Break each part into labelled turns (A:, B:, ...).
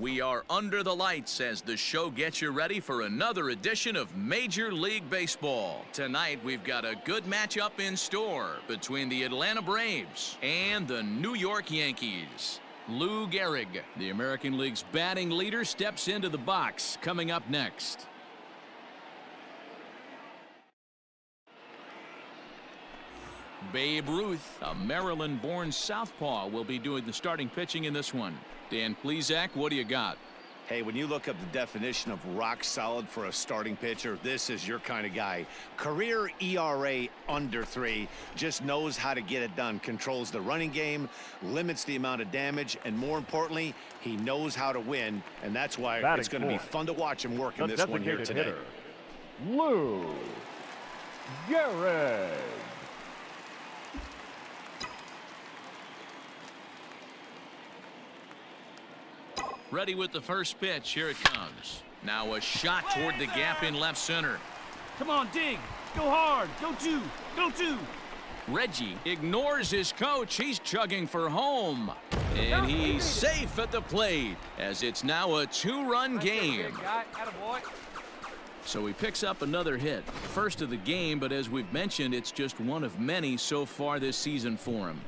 A: We are under the lights as the show gets you ready for another edition of Major League Baseball. Tonight, we've got a good matchup in store between the Atlanta Braves and the New York Yankees. Lou Gehrig, the American League's batting leader, steps into the box. Coming up next. Babe Ruth, a Maryland-born southpaw, will be doing the starting pitching in this one. Dan Plesac, what do you got?
B: Hey, when you look up the definition of rock solid for a starting pitcher, this is your kind of guy. Career ERA under 3, just knows how to get it done, controls the running game, limits the amount of damage, and more importantly, he knows how to win, and that's why it's going to be fun to watch him work in this one here today.
C: Hitter, Lou Gehrig.
A: Ready with the first pitch. Here it comes. Now a shot toward the gap in left center.
D: Come on, dig. Go hard. Go two. Go two.
A: Reggie ignores his coach. He's chugging for home. And he's safe at the plate as it's now a 2-run game. So he picks up another hit. First of the game, but as we've mentioned, it's just one of many so far this season for him.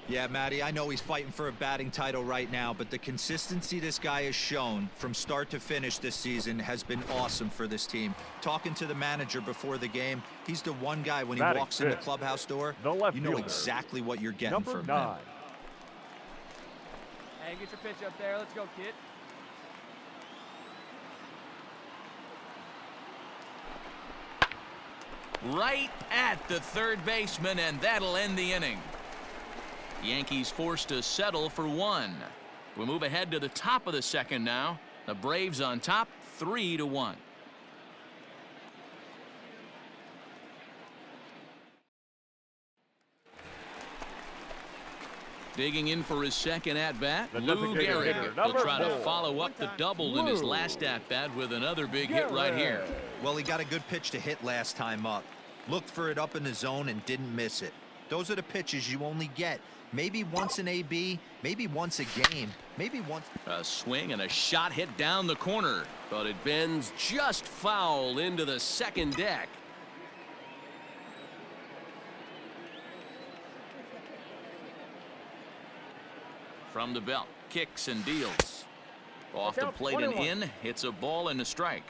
E: Yeah, Matty, I know he's fighting for a batting title right now, but the consistency this guy has shown from start to finish this season has been awesome for this team. Talking to the manager before the game, he's the one guy when he walks in the clubhouse door, you know exactly what you're getting from him.
D: Hey, get your pitch up there. Let's go, kid.
A: Right at the third baseman, and that'll end the inning. Yankees forced to settle for 1. We move ahead to the top of the second now. The Braves on top, 3-1. Digging in for his second at-bat, Lou Gehrig will try to follow up the double in his last at-bat with another big hit right here.
E: Well, he got a good pitch to hit last time up. Looked for it up in the zone and didn't miss it. Those are the pitches you only get. Maybe once an AB, maybe once a game, maybe once.
A: A swing and a shot hit down the corner, but it bends just foul into the second deck. From the belt, kicks and deals. Off the plate and in, it's a ball and a strike.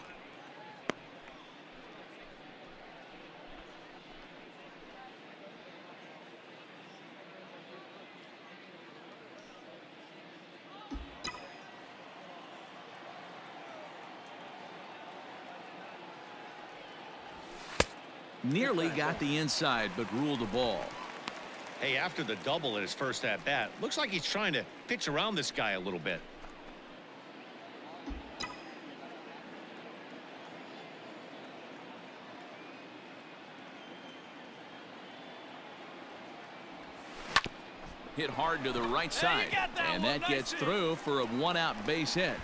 A: Nearly got the inside, but ruled the ball.
B: Hey, after the double in his first at-bat, looks like he's trying to pitch around this guy a little bit.
A: Hit hard to the right side, and that gets through for a 1-out base hit.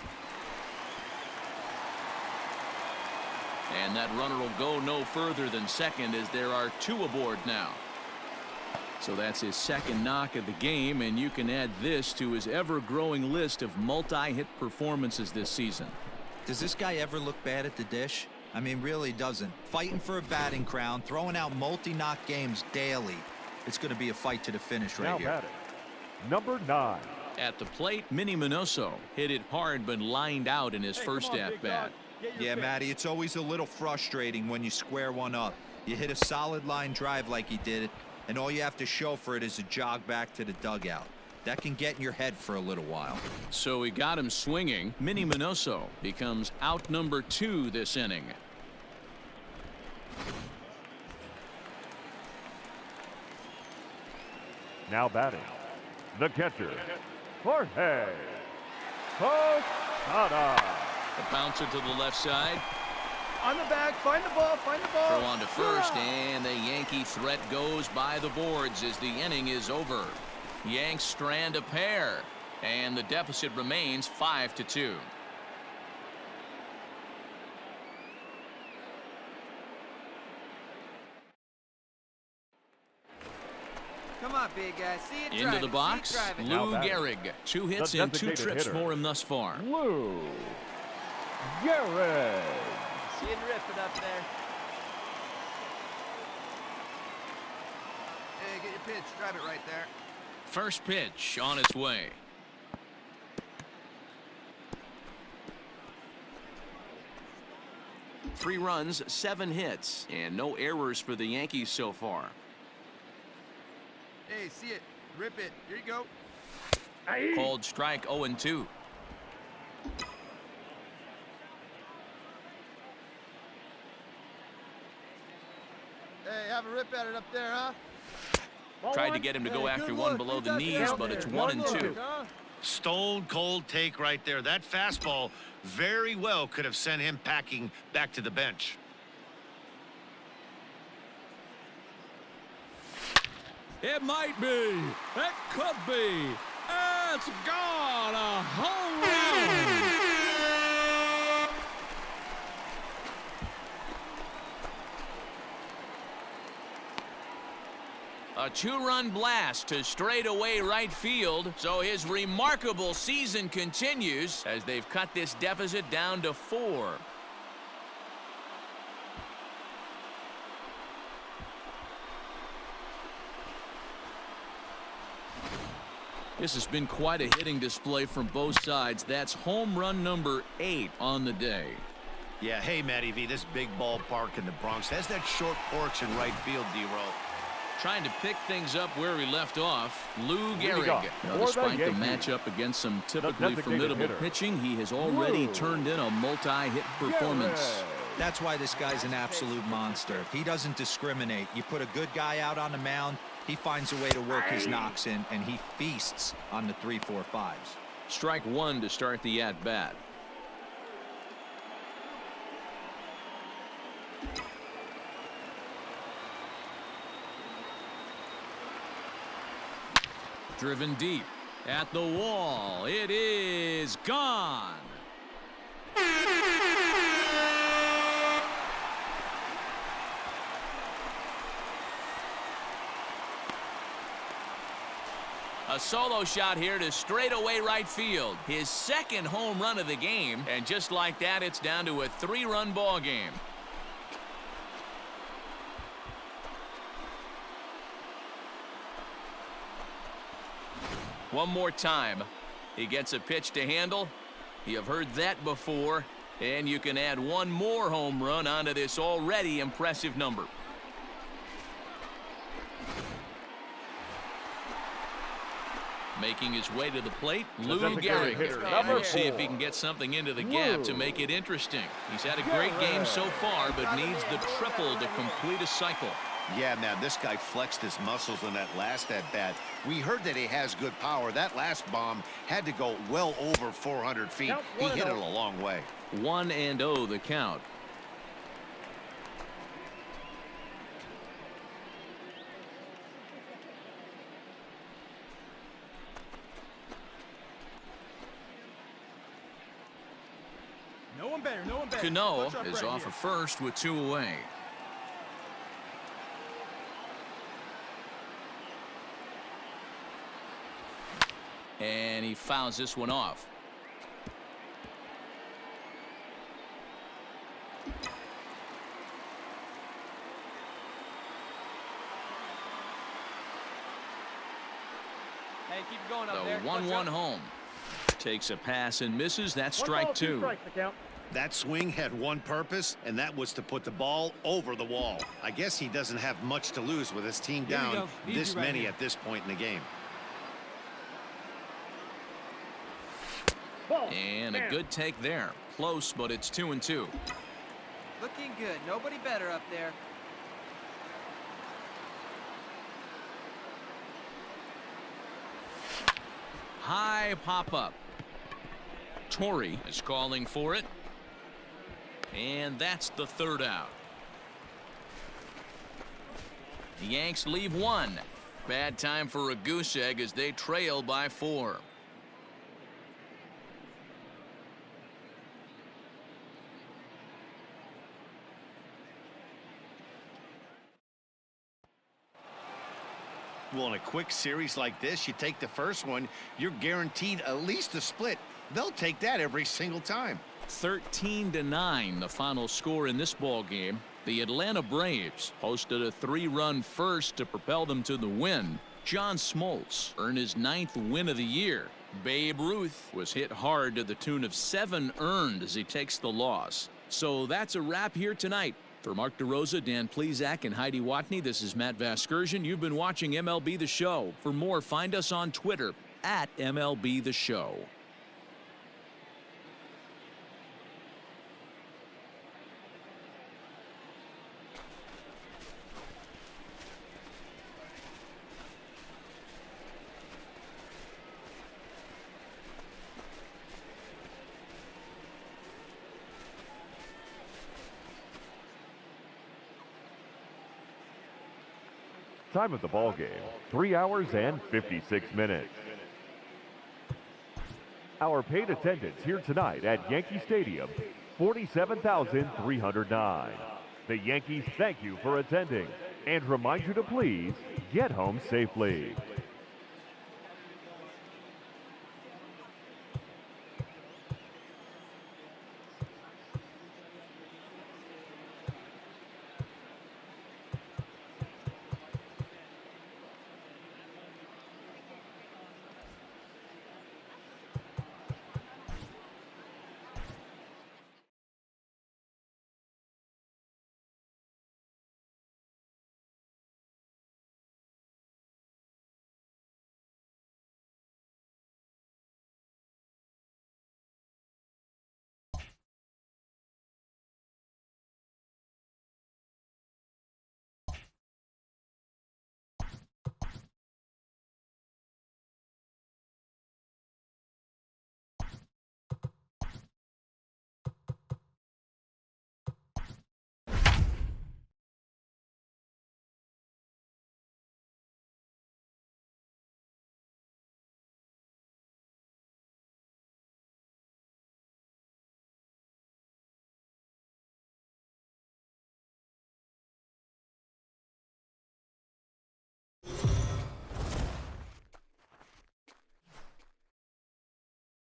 A: And that runner will go no further than second as there are 2 aboard now. So that's his second knock of the game, and you can add this to his ever-growing list of multi-hit performances this season.
E: Does this guy ever look bad at the dish? I mean, really doesn't. Fighting for a batting crown, throwing out multi-knock games daily. It's going to be a fight to the finish right here.
C: Batting, number 9.
A: At the plate, Minnie Minoso hit it hard but lined out in his first at-bat.
E: Yeah, Matty, it's always a little frustrating when you square one up. You hit a solid line drive like he did, and all you have to show for it is a jog back to the dugout. That can get in your head for a little while.
A: So he got him swinging. Minnie Minoso becomes out number 2 this inning.
C: Now batting, the catcher, Jorge Posada.
A: A bouncer to the left side.
D: On the back, find the ball, find the ball.
A: Throw on to first, and the Yankee threat goes by the boards as the inning is over. Yanks strand a pair, and the deficit remains 5-2.
F: Come on, big guy. See it
A: Into
F: driving.
A: the box,
F: See it driving.
C: Now
A: Lou
C: batting.
A: Gehrig. 2 hits
C: The
A: and 2
C: designated
A: trips
C: hitter.
A: for him thus far.
C: Lou Gehrig.
F: See it ripping up there.
G: Hey, get your pitch. Drive it right there.
A: First pitch on its way. Three runs, 7 hits, and no errors for the Yankees so far.
G: Hey, see it. Rip it. Here you go.
A: Called strike 0-2.
G: Hey, have a rip at it up there, huh?
A: Tried to get him to go after one below the knees, but it's 1-2.
B: Stone cold take right there. That fastball very well could have sent him packing back to the bench.
D: It might be. It could be. It's gone. A home run.
A: A 2-run blast to straightaway right field, so his remarkable season continues as they've cut this deficit down to 4. This has been quite a hitting display from both sides. That's home run number 8 on the day.
B: Yeah, hey, Matty V, this big ballpark in the Bronx has that short porch in right field, D-Roll.
A: Trying to pick things up where he left off, Lou
C: Leading
A: Gehrig.
C: off
A: Now,
C: for the
A: despite the
C: Yankees,
A: matchup against some typically
C: designated
A: formidable
C: hitter,
A: pitching, he has already
C: Lou
A: turned in a multi-hit performance.
C: Gehrig.
E: That's why this guy's an absolute monster. He doesn't discriminate. You put a good guy out on the mound, he finds a way to work his knocks in, and he feasts on the 3-4-5s.
A: Strike 1 to start the at-bat. Driven deep at the wall. It is gone. A solo shot here to straightaway right field. His second home run of the game, and just like that, it's down to a 3-run ball game. One more time. He gets a pitch to handle. You have heard that before, and you can add one more home run onto this already impressive number. Making his way to the plate, Lou
C: designated
A: Gehrig.
C: hitter,
A: And we'll see
C: 4.
A: if he can get something into the gap to make it interesting. He's had a great game so far, but needs the triple to complete a cycle.
B: Yeah, man, this guy flexed his muscles on that last at-bat. We heard that he has good power. That last bomb had to go well over 400 feet. He hit it a long way.
A: 1-0 the count.
G: No one better. No one better.
A: Cano
G: Push up
A: is
G: right
A: off
G: here.
A: at first with 2 away. And he fouls this one off.
F: Hey, keep it going up
A: The
F: there.
A: 1-1 home. Takes a pass and misses. That's strike 2.
B: That swing had one purpose, and that was to put the ball over the wall. I guess he doesn't have much to lose with his team
F: Here we
B: down
F: go. Easy
B: this
F: right
B: many
F: here.
B: at this point in the game.
A: And a good take there. Close, but it's 2-2.
F: Looking good. Nobody better up there.
A: High pop-up. Torrey is calling for it. And that's the 3rd out. The Yanks leave 1. Bad time for a goose egg as they trail by 4.
B: Well, in a quick series like this, you take the first one, you're guaranteed at least a split. They'll take that every single time.
A: 13-9, the final score in this ball game. The Atlanta Braves hosted a 3-run first to propel them to the win. John Smoltz earned his 9th win of the year. Babe Ruth was hit hard to the tune of 7 earned as he takes the loss. So that's a wrap here tonight. For Mark DeRosa, Dan Plesac, and Heidi Watney, this is Matt Vasgersian. You've been watching MLB The Show. For more, find us on Twitter at MLB The Show.
C: Time of the ball game, 3 hours and 56 minutes. Our paid attendance here tonight at Yankee Stadium, 47,309. The Yankees thank you for attending and remind you to please get home safely.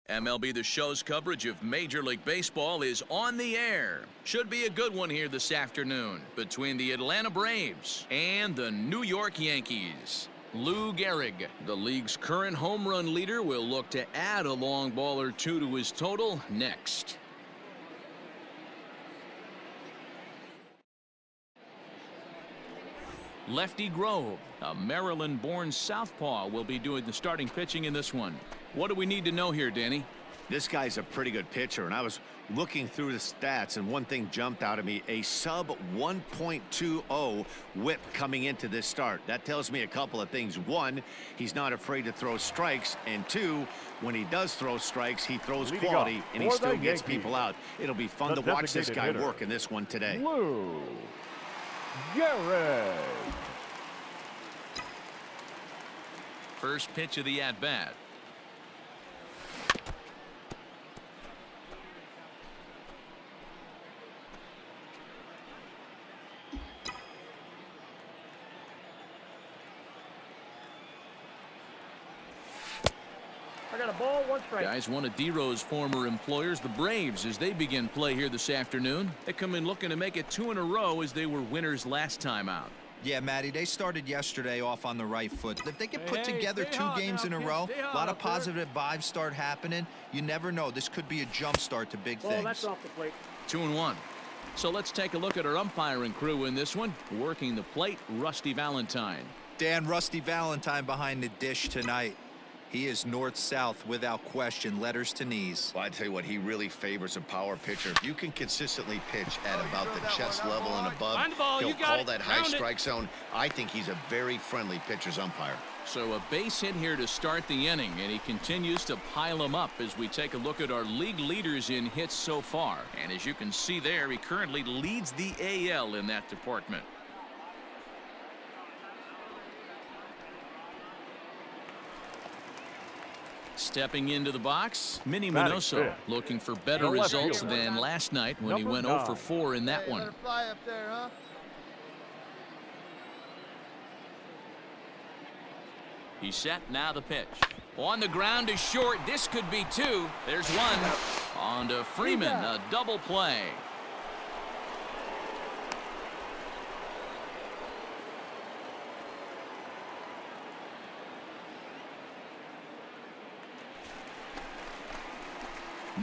A: MLB The Show's coverage of Major League Baseball is on the air. Should be a good one here this afternoon between the Atlanta Braves and the New York Yankees. Lou Gehrig, the league's current home run leader, will look to add a long ball or two to his total next. Lefty Grove, a Maryland-born southpaw, will be doing the starting pitching in this one. What do we need to know here, Danny?
B: This guy's a pretty good pitcher, and I was looking through the stats, and one thing jumped out at me: a sub 1.20 whip coming into this start. That tells me a couple of things. One, he's not afraid to throw strikes, and two, when he does throw strikes, he throws quality, and he still gets people out. It'll be fun to watch this guy work in this one today.
C: Lou Gehrig.
A: First pitch of the at-bat.
H: I got a ball, 1 strike.
A: Guys, one of D-Row's former employers, the Braves, as they begin play here this afternoon. They come in looking to make it 2 in a row as they were winners last time out.
E: Yeah, Matty, they started yesterday off on the right foot. If they can put together 2 games in a row, a lot of positive vibes start happening. You never know. This could be a jump start to big things.
H: That's off the plate.
A: 2-1. So let's take a look at our umpiring crew in this one. Working the plate, Rusty Valentine.
E: Dan, Rusty Valentine behind the dish tonight. He is north-south without question, letters to knees.
B: Well, I tell you what, he really favors a power pitcher. If you can consistently pitch at about the chest level and above, he'll call that high strike zone. I think he's a very friendly pitcher's umpire.
A: So a base hit here to start the inning, and he continues to pile them up as we take a look at our league leaders in hits so far. And as you can see there, he currently leads the AL in that department. Stepping into the box, Minnie Minoso, looking for better results than last night when he went 0 for 4 in that one.
G: Fly up there, huh?
A: He's set, now the pitch. On the ground is short. This could be two. There's one. On to Freeman, a double play.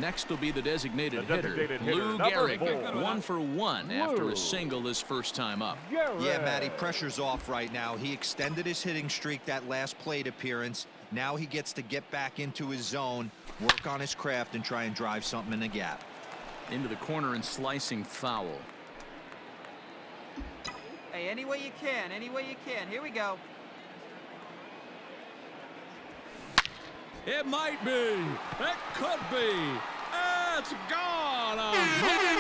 A: Next will be the designated hitter, Lou Gehrig, 1 for 1 after a single his first time up.
E: Yeah, Matty, pressure's off right now. He extended his hitting streak that last plate appearance. Now he gets to get back into his zone, work on his craft, and try and drive something in the gap.
A: Into the corner and slicing foul.
F: Hey, any way you can, any way you can. Here we go.
D: It might be. It could be. It's gone. A home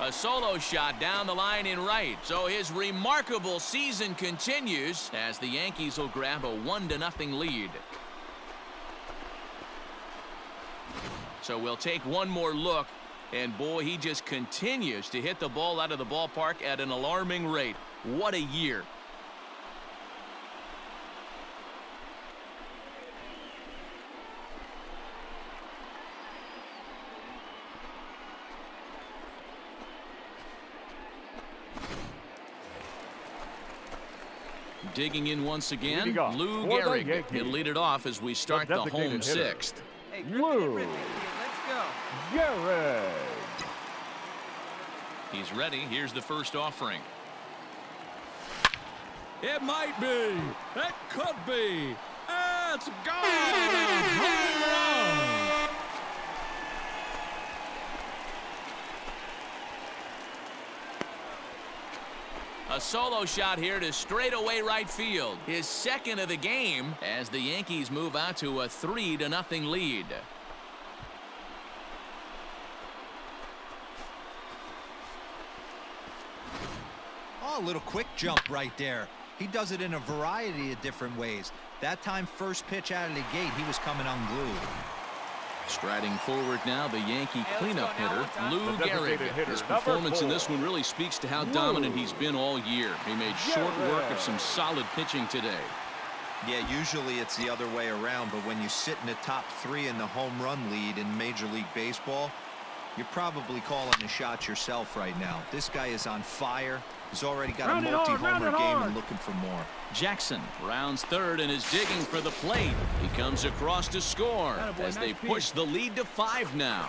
D: run.
A: A solo shot down the line in right. So his remarkable season continues as the Yankees will grab a 1-0 lead. So we'll take one more look. And boy, he just continues to hit the ball out of the ballpark at an alarming rate. What a year. Digging in once again, Lou Gehrig. He'll lead it off as we start the home sixth.
F: Hey, Lou Gehrig. Let's go.
C: Gehrig.
A: He's ready. Here's the first offering.
D: It might be. It could be. It's gone. A home run.
A: A solo shot here to straightaway right field. His second of the game as the Yankees move out to a 3-0 lead.
E: Oh, a little quick jump right there. He does it in a variety of different ways. That time, first pitch out of the gate, he was coming unglued.
A: Striding forward now, the Yankee cleanup hitter, Lou Gehrig. His performance in this one really speaks to how dominant he's been all year. He made short work of some solid pitching today.
E: Yeah, usually it's the other way around, but when you sit in the top 3 in the home run lead in Major League Baseball, you're probably calling the shots yourself right now. This guy is on fire. He's already got a multi-homer game and looking for more.
A: Jackson rounds third and is digging for the plate. He comes across to score as they push the lead to 5 now.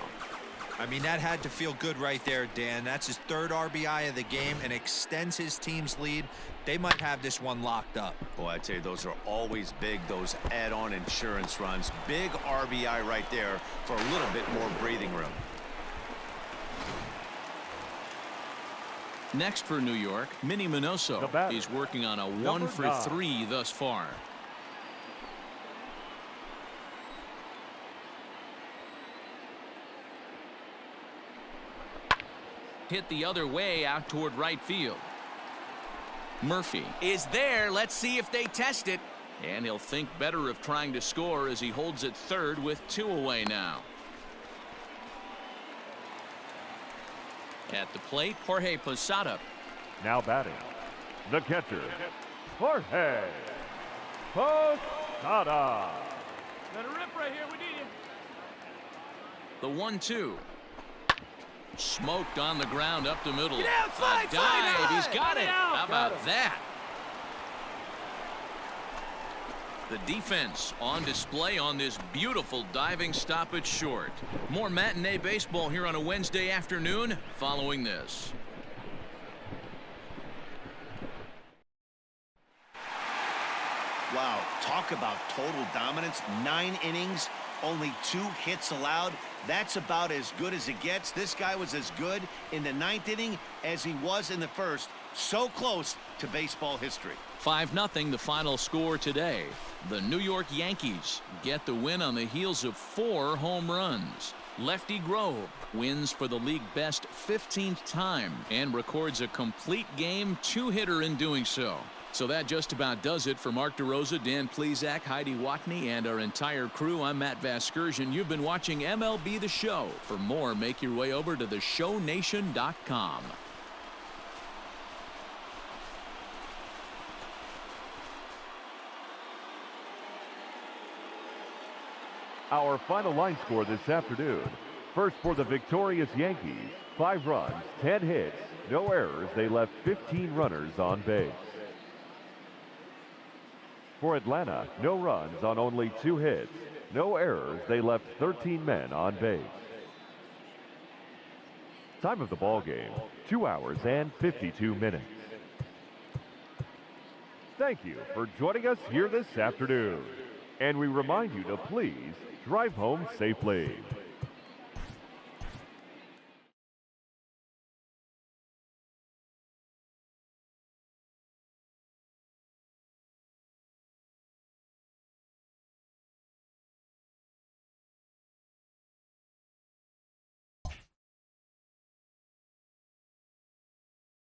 E: I mean, that had to feel good right there, Dan. That's his 3rd RBI of the game and extends his team's lead. They might have this one locked up.
B: Boy, I'd say those are always big, those add-on insurance runs. Big RBI right there for a little bit more breathing room.
A: Next for New York, Minnie Minoso. He's working on a 1 for 3 thus far. Hit the other way out toward right field. Murphy is there. Let's see if they test it. And he'll think better of trying to score as he holds it third with 2 away now. At the plate, Jorge Posada.
C: Now batting, the catcher, Jorge Posada.
H: Let it rip right here. We need you.
A: The 1-2. Smoked on the ground up the middle.
F: Get out, slide,
A: a dive.
F: slide.
A: He's got it. How about that? The defense on display on this beautiful diving stop at short. More matinee baseball here on a Wednesday afternoon following this.
B: Wow, talk about total dominance. 9 innings, only 2 hits allowed. That's about as good as it gets. This guy was as good in the 9th inning as he was in the 1st. So close to baseball history.
A: 5-0 the final score today. The New York Yankees get the win on the heels of 4 home runs. Lefty Grove wins for the league best 15th time and records a complete game 2-hitter in doing so. So that just about does it for Mark DeRosa, Dan Plesac, Heidi Watney, and our entire crew. I'm Matt Vasgersian. You've been watching MLB The Show. For more, make your way over to theshownation.com.
C: Our final line score this afternoon. First for the victorious Yankees, 5 runs, 10 hits, no errors. They left 15 runners on base. For Atlanta, no runs on only 2 hits, no errors. They left 13 men on base. Time of the ball game, 2 hours and 52 minutes. Thank you for joining us here this afternoon. And we remind you to please drive home safely.